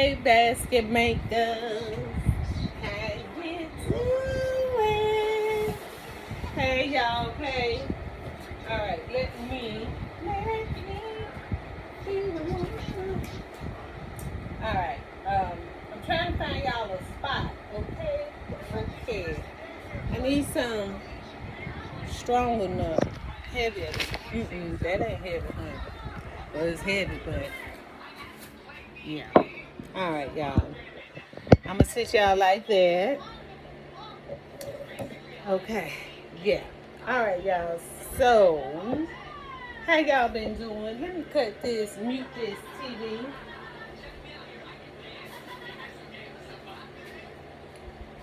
Hey, basket makers. How you doing? Hey, y'all. Hey. All right. Let me be the one. All right. I'm trying to find y'all a spot. Okay. Okay. I need some strong enough, heavier. That ain't heavy, huh? Well, it's heavy, but yeah. All right, y'all. I'm gonna sit y'all like that. Okay. Yeah. All right, y'all. So, how y'all been doing? Let me mute this TV.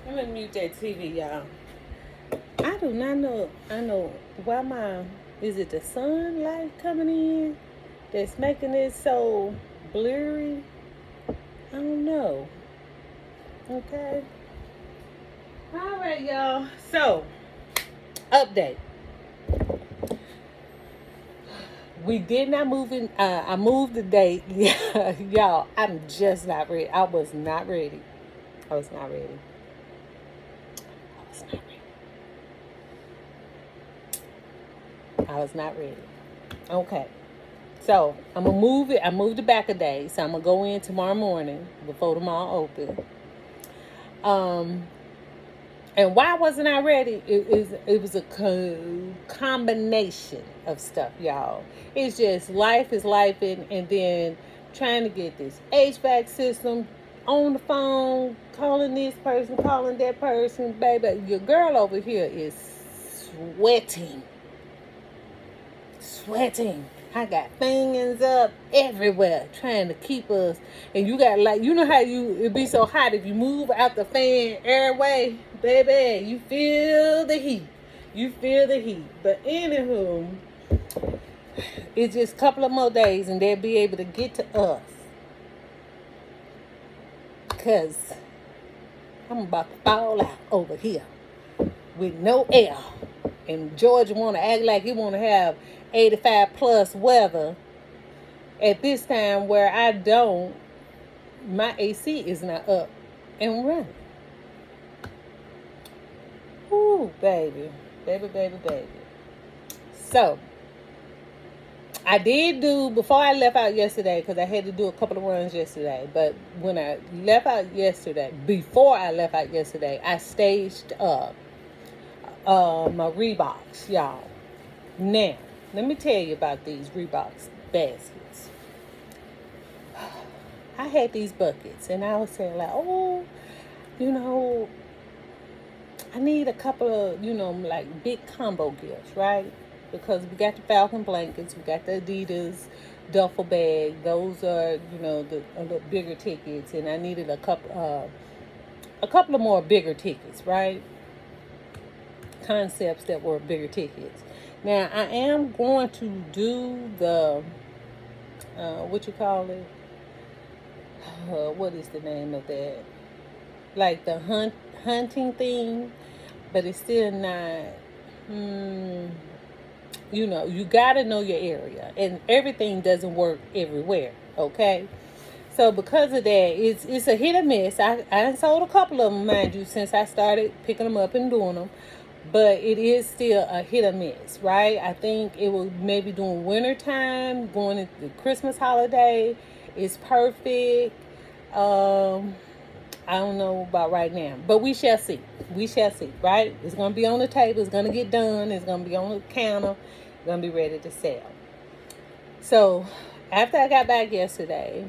Let me mute that TV, y'all. I do not know. I know why is it the sunlight coming in that's making it so blurry? I don't know. Okay. All right, y'all. So, update. We did not move in. I moved the date. Yeah, y'all, I'm just not ready. I was not ready. I was not ready. I was not ready. I was not ready. Okay. So I'm gonna move it. I moved it back a day. So I'm gonna go in tomorrow morning before the mall open. And why wasn't I ready? It was a combination of stuff, y'all. It's just life is life, and then trying to get this HVAC system on the phone, calling this person, calling that person, baby. Your girl over here is sweating, sweating. I got fingers up everywhere trying to keep us. And you got how it be so hot if you move out the fan airway, baby. You feel the heat. You feel the heat. But anywho, it's just a couple of more days and they'll be able to get to us. Because I'm about to fall out over here with no air. And Georgia want to act like he want to have 85 plus weather at this time where I don't, my AC is not up and running. Ooh, baby. Baby, baby, baby. So, I did do, before I left out yesterday, because I had to do a couple of runs yesterday, but when I left out yesterday, before I left out yesterday, I staged up my Reeboks, y'all. Now, let me tell you about these Reeboks baskets. I had these buckets, and I was saying like, oh, I need a couple of, like big combo gifts, right? Because we got the Falcon blankets, we got the Adidas duffel bag. Those are, a little bigger tickets, and I needed a couple of more bigger tickets, right? Concepts that were bigger tickets. Now I am going to do the what you call it? What is the name of that? Like the hunting thing, but it's still not. You gotta know your area, and everything doesn't work everywhere. Okay, so because of that, it's a hit or miss. I sold a couple of them, mind you, since I started picking them up and doing them, but it is still a hit or miss, right? I think it will maybe during winter time, going into the Christmas holiday, is perfect. I don't know about right now, but we shall see. We shall see, right? It's going to be on the table. It's going to get done. It's going to be on the counter. It's going to be ready to sell. So, after I got back yesterday,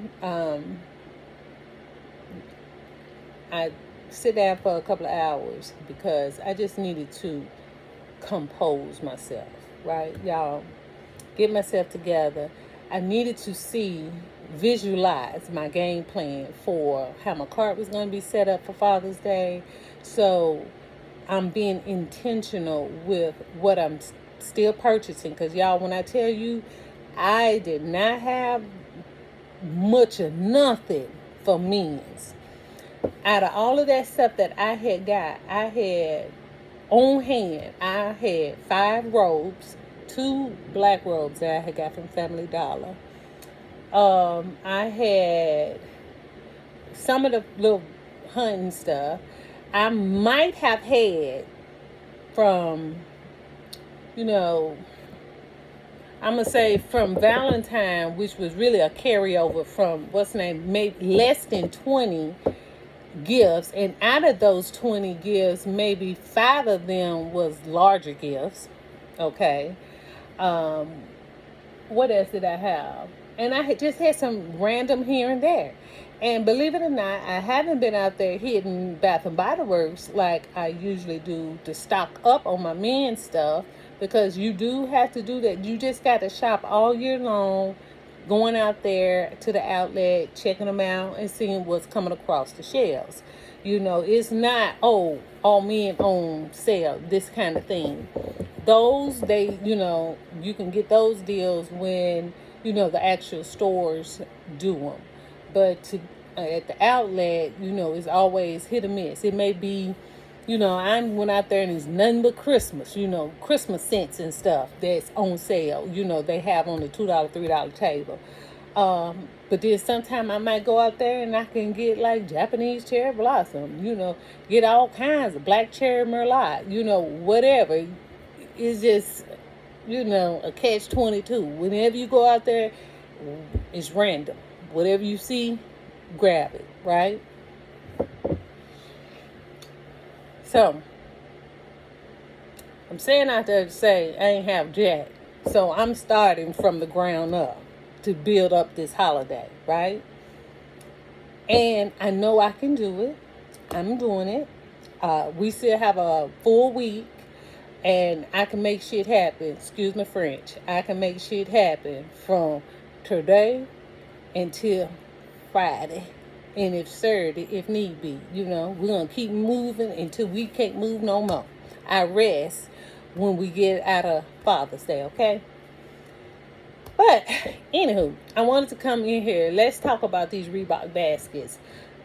I sit down for a couple of hours because I just needed to compose myself, right? Y'all, get myself together. I needed to visualize my game plan for how my cart was going to be set up for Father's Day. So I'm being intentional with what I'm still purchasing. Because y'all, when I tell you, I did not have much of nothing for men's. Out of all of that stuff that I had got, I had on hand, I had 5 robes, 2 black robes that I had got from Family Dollar. I had some of the little hunting stuff I might have had from, you know, I'm gonna say from Valentine, which was really a carryover from what's the name, made less than 20 gifts, and out of those 20 gifts, maybe 5 of them was larger gifts. Okay. Um, what else did I have? And I had just had some random here and there. And believe it or not, I haven't been out there hitting Bath and Body Works like I usually do to stock up on my men's stuff, because you do have to do that. You just got to shop all year long, going out there to the outlet, checking them out, and seeing what's coming across the shelves. It's not, oh, all men on sale, this kind of thing. Those, you can get those deals when, the actual stores do them. But at the outlet, it's always hit or miss. It may be, I went out there and it's nothing but Christmas, Christmas scents and stuff that's on sale, they have on the $2, $3 table. But then sometime I might go out there and I can get like Japanese cherry blossom, get all kinds of black cherry merlot, whatever. It's just, a catch-22. Whenever you go out there, it's random. Whatever you see, grab it, right? So, I'm saying out there to say I ain't have jack. So I'm starting from the ground up to build up this holiday, right? And I know I can do it. I'm doing it. We still have a full week, and I can make shit happen. Excuse my French. I can make shit happen from today until Friday. And if Saturday, if need be, we're going to keep moving until we can't move no more. I rest when we get out of Father's Day, okay? But, anywho, I wanted to come in here. Let's talk about these Reebok baskets.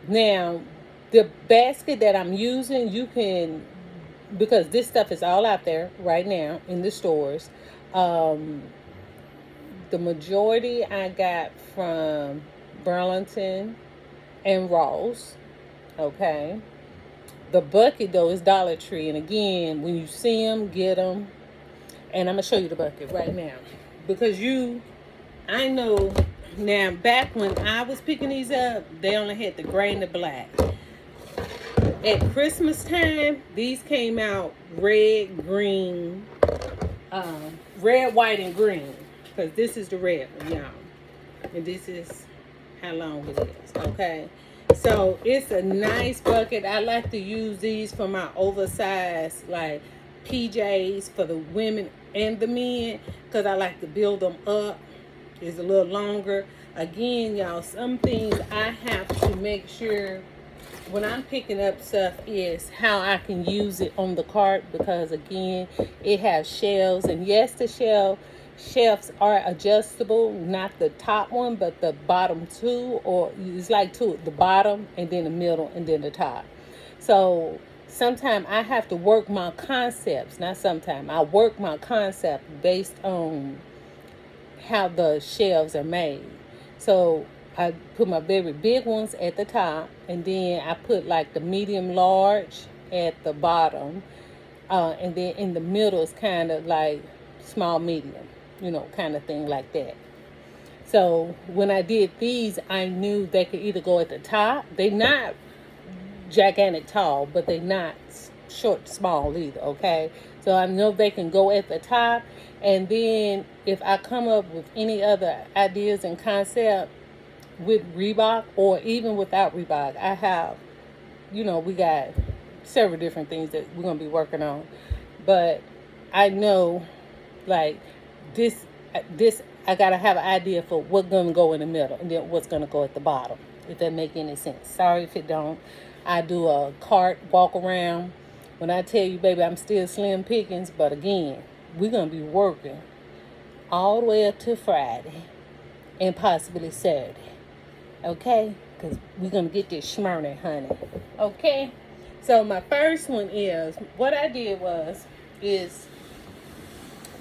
Now, the basket that I'm using, you can, because this stuff is all out there right now in the stores. The majority I got from Burlington and Ross, okay? The bucket, though, is Dollar Tree. And again, when you see them, get them. And I'm going to show you the bucket right now. Because I know, now back when I was picking these up, they only had the gray and the black. At Christmas time, these came out red, green, red, white, and green. Because this is the red one, y'all. And this is how long it is, okay? So it's a nice bucket. I like to use these for my oversized, like, PJs for the women and the men, because I like to build them up. It's a little longer. Again, y'all, some things I have to make sure when I'm picking up stuff is how I can use it on the cart, because again, it has shelves, and yes, the shelves are adjustable, not the top one, but the bottom two, or it's like two, the bottom and then the middle and then the top. So sometimes I have to work my concepts, not sometimes, I work my concept based on how the shelves are made. So I put my very big ones at the top, and then I put like the medium large at the bottom, and then in the middle is kind of like small medium, kind of thing like that. So when I did these, I knew they could either go at the top. They're not gigantic tall, but they're not short small either, okay? So I know they can go at the top, and then if I come up with any other ideas and concept with Reebok, or even without Reebok, I have, we got several different things that we're going to be working on. But I know, like, this I got to have an idea for what's going to go in the middle and then what's going to go at the bottom, if that make any sense. Sorry if it don't. I do a cart walk around. When I tell you, baby, I'm still slim pickings, but again, we're going to be working all the way up to Friday and possibly Saturday. Okay? Because we're going to get this Smyrna, honey. Okay? So my first one is, what I did is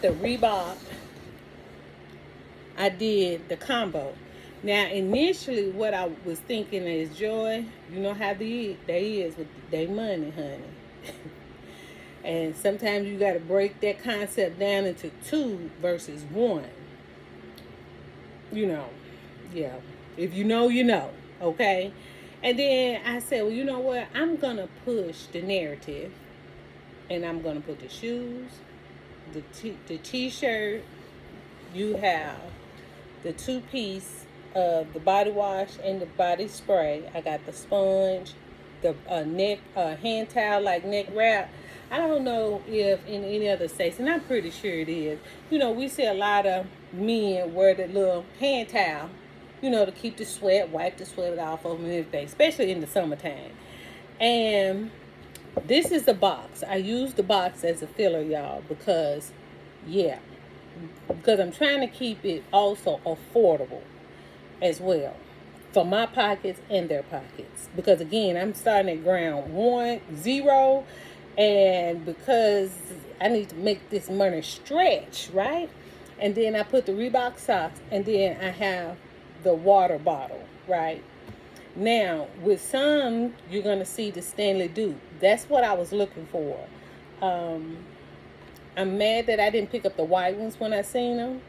the Reebok. I did the combo. Now, initially, what I was thinking is, Joy, you know how they is with their money, honey. And sometimes you got to break that concept down into two versus one. You know, yeah. If you know, you know. Okay. And then I said, well, you know what? I'm going to push the narrative, and I'm going to put the shoes, the t-shirt. You have the two-piece of the body wash and the body spray. I got the sponge, the neck hand towel, like neck wrap. I don't know if in any other states, and I'm pretty sure it is. You know, we see a lot of men wear the little hand towel, you know, to keep the sweat, wipe the sweat off of them and everything, especially in the summertime. And this is the box. I use the box as a filler, y'all, because, yeah, because I'm trying to keep it also affordable as well for my pockets and their pockets. Because again, I'm starting at ground 1, 0, and because I need to make this money stretch, right? And then I put the Reebok socks, and then I have the water bottle, right? Now, with some, you're going to see the Stanley dupe. That's what I was looking for. I'm mad that I didn't pick up the white ones when I seen them.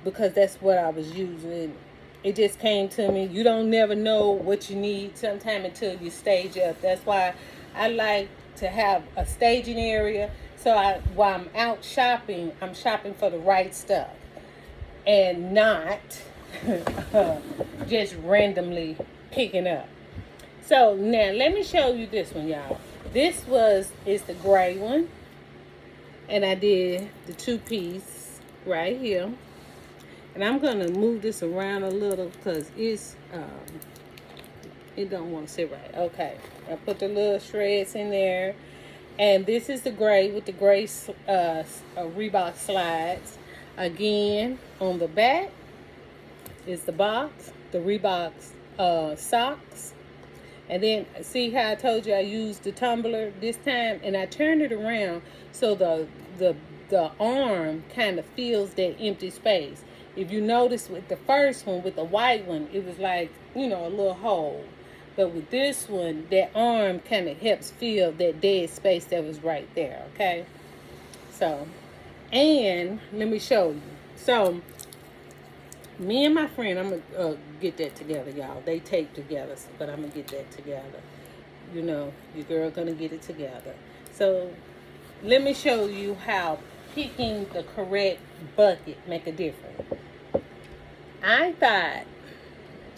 Because that's what I was using. It just came to me. You don't never know what you need sometime until you stage up. That's why I like to have a staging area. So while I'm out shopping, I'm shopping for the right stuff and not just randomly picking up. So now let me show you this one, y'all. This is the gray one, and I did the two-piece right here. And I'm gonna move this around a little because it don't want to sit right. Okay, I put the little shreds in there, and this is the gray with the gray Reebok slides. Again, on the back is the box, the Reebok socks, and then see how I told you I used the tumbler this time, and I turned it around so the arm kind of fills that empty space. If you notice with the first one, with the white one, it was like, you know, a little hole. But with this one, that arm kind of helps fill that dead space that was right there, okay? So, and let me show you. So, me and my friend, I'm going to get that together, y'all. They tape together, but I'm going to get that together. You know, your girl going to get it together. So, let me show you how picking the correct bucket make a difference. I thought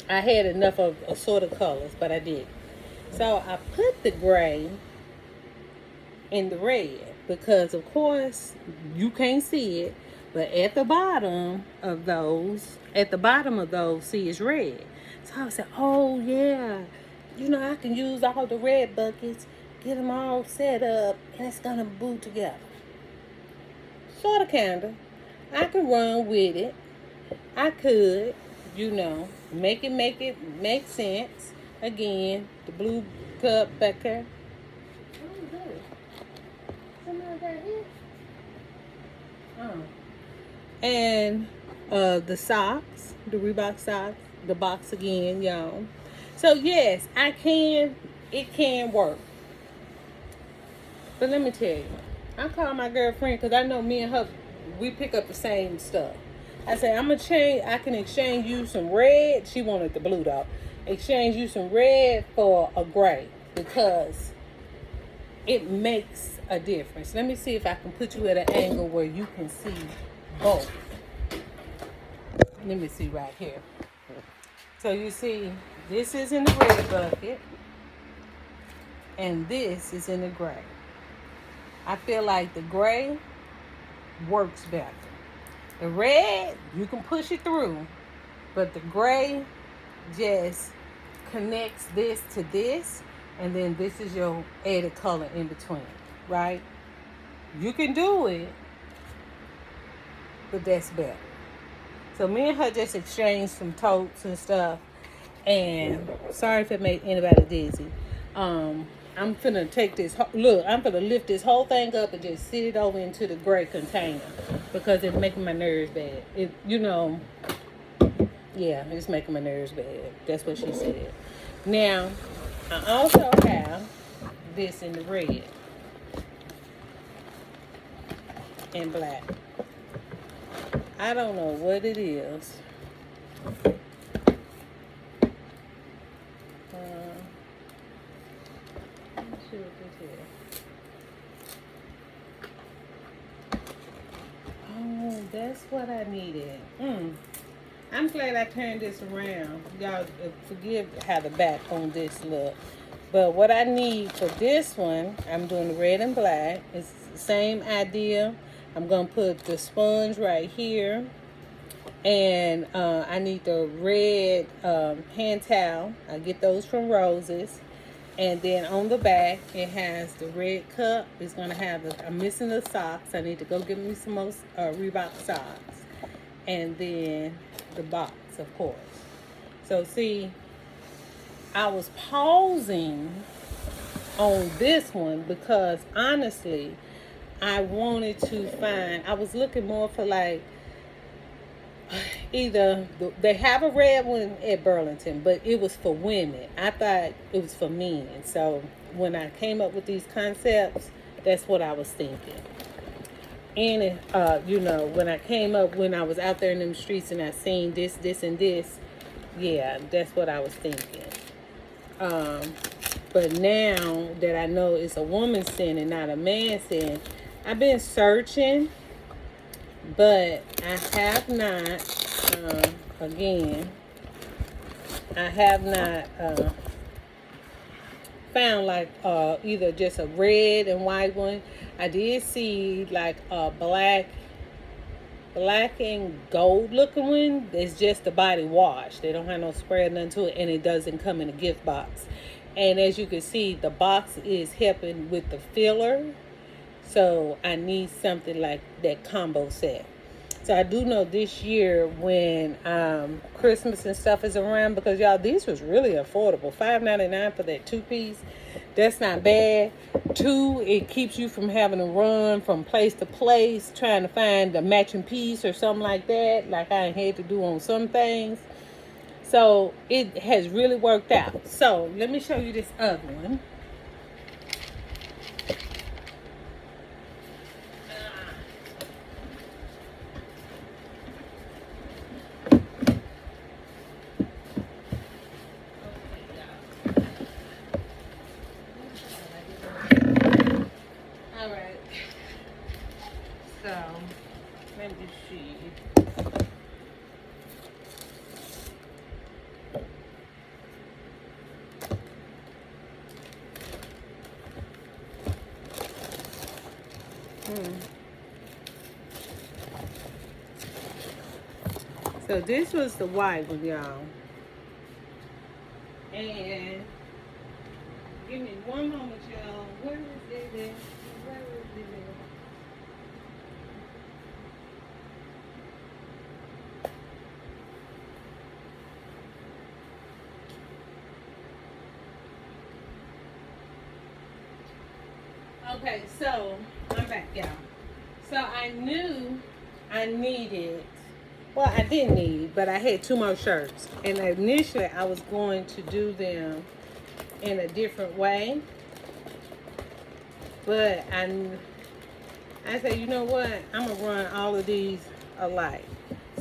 I had enough of assorted colors, but I didn't. So I put the gray in the red because, of course, you can't see it, but at the bottom of those, see, it's red. So I said, oh yeah, you know, I can use all the red buckets, get them all set up, and it's gonna boot together. Sort of, kinda. I could run with it. I could, you know, make it make sense. Again, the blue cup back there. What is that? Somebody got hit? Oh. And the socks, the Reebok socks, the box again, y'all. So yes, it can work. But let me tell you, I call my girlfriend because I know me and her, we pick up the same stuff. I said, I can exchange you some red. She wanted the blue though. Exchange you some red for a gray because it makes a difference. Let me see if I can put you at an angle where you can see both. Let me see right here. So you see, this is in the red bucket and this is in the gray. I feel like the gray works better. The red, you can push it through, but the gray just connects this to this, and then this is your added color in between, right? You can do it, but that's better. So me and her just exchanged some totes and stuff, and sorry if it made anybody dizzy. I'm finna take this, look, I'm finna lift this whole thing up and just sit it over into the gray container because it's making my nerves bad. You know, Yeah, it's making my nerves bad. That's what she said. Now, I also have this in the red and black. I don't know what it is. Let me see what this is. Oh, that's what I needed. I'm glad I turned this around. Y'all forgive how the back on this look. But what I need for this one, I'm doing the red and black. It's the same idea. I'm going to put the sponge right here. And I need the red hand towel. I get those from Roses. And then on the back, it has the red cup. It's going to have I'm missing the socks. I need to go get me some more Reebok socks. And then the box, of course. So see, I was pausing on this one because honestly, I wanted to find, I was looking more for like, either they have a red one at Burlington, but it was for women. I thought it was for men. So when I came up with these concepts, that's what I was thinking. And when I came up, when I was out there in them streets and I seen this, and this, yeah, that's what I was thinking. But now that I know it's a woman's sin and not a man's sin, I've been searching, but I have not, again, I have not found like either just a red and white one. I did see like a black and gold looking one. It's just the body wash. They don't have no spray or nothing to it, and it doesn't come in a gift box. And as you can see, the box is helping with the filler. So I need something like that combo set. So I do know this year when Christmas and stuff is around, because y'all, these was really affordable. $5.99 for that 2-piece. That's not bad. 2, it keeps you from having to run from place to place trying to find a matching piece or something like that, like I had to do on some things. So it has really worked out. So let me show you this other one. All right. So let me see. So this was the white one, y'all. And give me one moment, y'all. Where is it? Where is it? Okay, so I'm back, y'all. So I knew I needed, well, I didn't need, but I had 2 more shirts. And initially I was going to do them in a different way. But I said, you know what? I'm going to run all of these alike.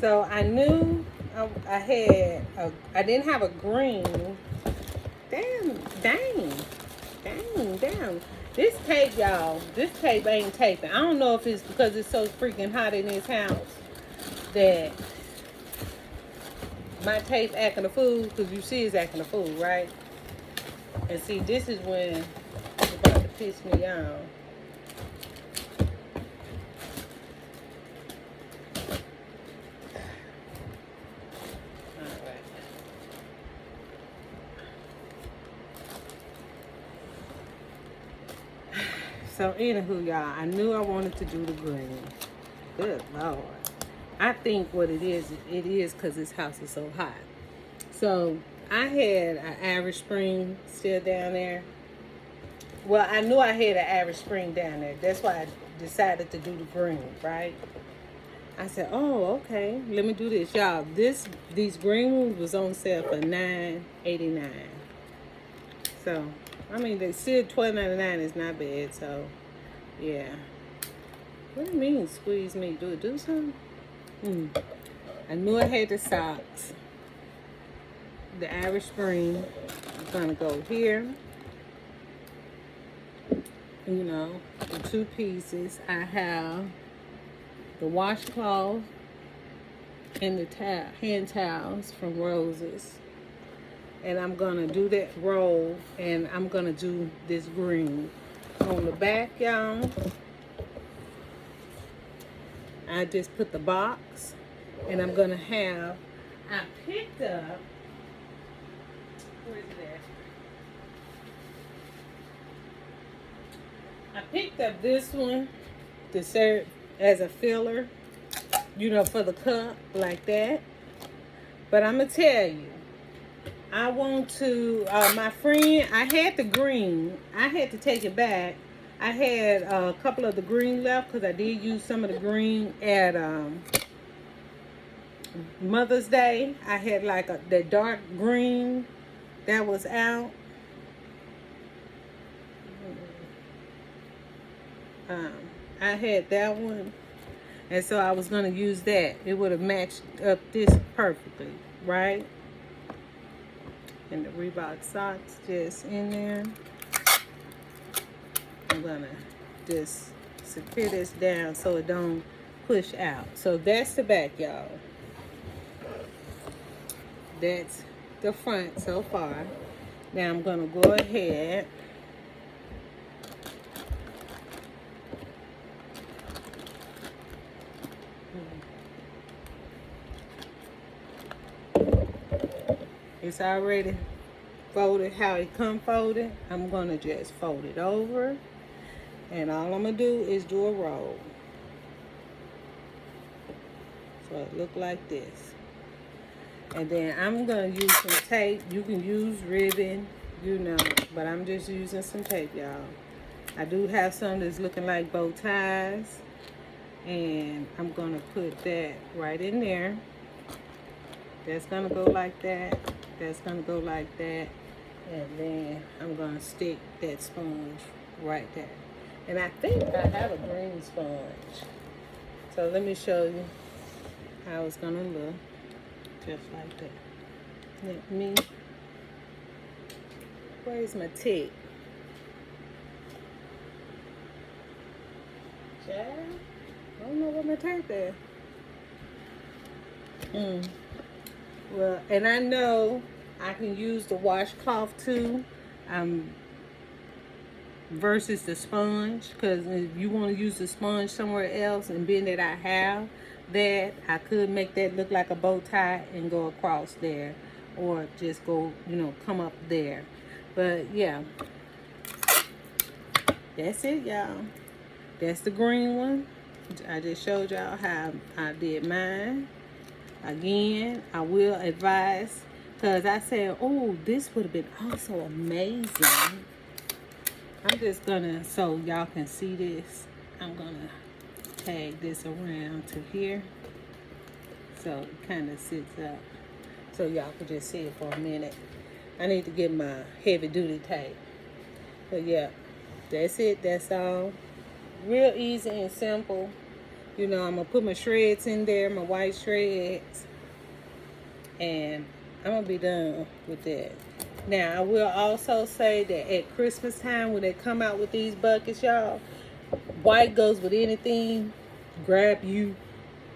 So I knew I didn't have a green. Dang. This tape, y'all, this tape ain't taping. I don't know if it's because it's so freaking hot in this house that my tape acting a fool, because you see it's acting a fool, right? And see, this is when it's about to piss me off. So anywho, y'all, I knew I wanted to do the green. Good Lord. I think what it is because this house is so hot. So I had an Irish Spring still down there. Well, I knew I had an Irish Spring down there. That's why I decided to do the green, right? I said, oh, okay, let me do this, y'all. These green ones was on sale for $9.89. So, I mean, they said $12.99 is not bad. So, yeah. What do you mean, squeeze me? Do it do something? I knew I had the socks. The Irish Spring is gonna go here. You know, the two pieces. I have the washcloth and the hand towels from Roses. And I'm gonna do that roll, and I'm gonna do this green. On the back, y'all, I just put the box, and I'm gonna have, I picked up, where is it at? I picked up this one to serve as a filler, you know, for the cup, like that. But I'm gonna tell you, I want to, my friend, I had the green. I had to take it back. I had a couple of the green left because I did use some of the green at Mother's Day. I had like the dark green that was out. I had that one. And so I was going to use that. It would have matched up this perfectly, right? And the Reebok socks just in there. I'm gonna just secure this down so it don't push out. So that's the back, y'all. That's the front so far. Now I'm gonna go ahead it's already folded how it come folded. I'm gonna just fold it over, and all I'm gonna do is do a roll. So it look like this. And then I'm gonna use some tape. You can use ribbon, you know, but I'm just using some tape, y'all. I do have some that's looking like bow ties, and I'm gonna put that right in there. That's gonna go like that. That's gonna go like that. And then I'm gonna stick that sponge right there. And I think I have a green sponge. So let me show you how it's gonna look. Just like that. Let me, where's my tape? Child, I don't know what my tape is. Well, and I know I can use the washcloth too, versus the sponge, because if you want to use the sponge somewhere else, and being that I have that, I could make that look like a bow tie and go across there, or just go, you know, come up there. But yeah, that's it, y'all. That's the green one. I just showed y'all how I did mine. Again, I will advise, because I said, oh, this would have been also amazing. I'm just gonna, so y'all can see this, I'm gonna tag this around to here so it kind of sits up so y'all can just see it for a minute. I need to get my heavy duty tape. But yeah, that's it. That's all. Real easy and simple. You know, I'm gonna put my shreds in there, my white shreds, and I'm gonna be done with that. Now, I will also say that at Christmas time, when they come out with these buckets, y'all, white goes with anything. Grab you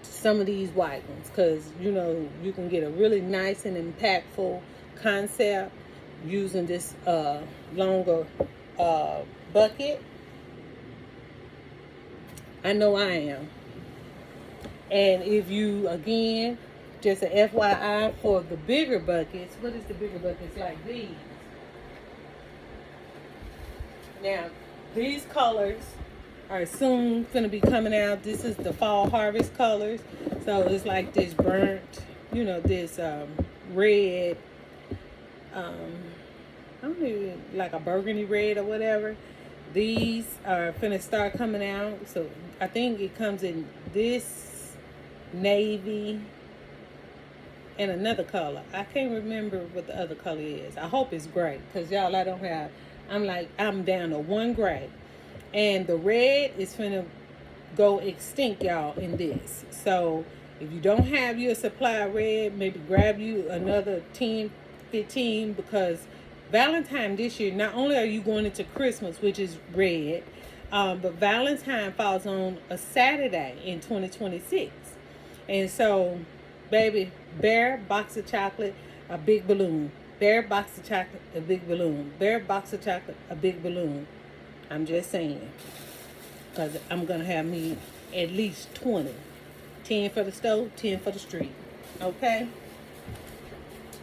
some of these white ones, because, you know, you can get a really nice and impactful concept using this longer bucket. I know I am. And if you, again, just an FYI for the bigger buckets, what is the bigger buckets like these? Now, these colors are soon going to be coming out. This is the fall harvest colors. So it's like this burnt, you know, this red, I don't know, like a burgundy red or whatever. These are finna start coming out. So I think it comes in this navy, and another color. I can't remember what the other color is. I hope it's gray, because y'all, I'm down to one gray. And the red is finna go extinct, y'all, in this. So if you don't have your supply of red, maybe grab you another 10, 15, because Valentine this year, not only are you going into Christmas, which is red, but Valentine falls on a Saturday in 2026. And so, baby, bear box of chocolate, a big balloon. Bear box of chocolate, a big balloon. Bear box of chocolate, a big balloon. I'm just saying. Because I'm going to have me at least 20. 10 for the stove, 10 for the street. Okay?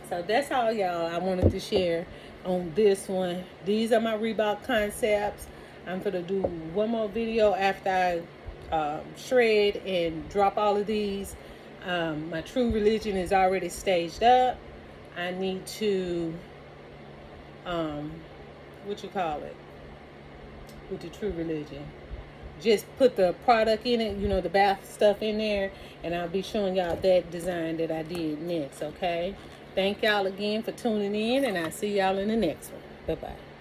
So that's all, y'all, I wanted to share on this one. These are my Reebok concepts. I'm going to do one more video after I shred and drop all of these. My True Religion is already staged up. I need to, what you call it, with the True Religion. Just put the product in it, the bath stuff in there, and I'll be showing y'all that design that I did next, okay? Thank y'all again for tuning in, and I'll see y'all in the next one. Bye-bye.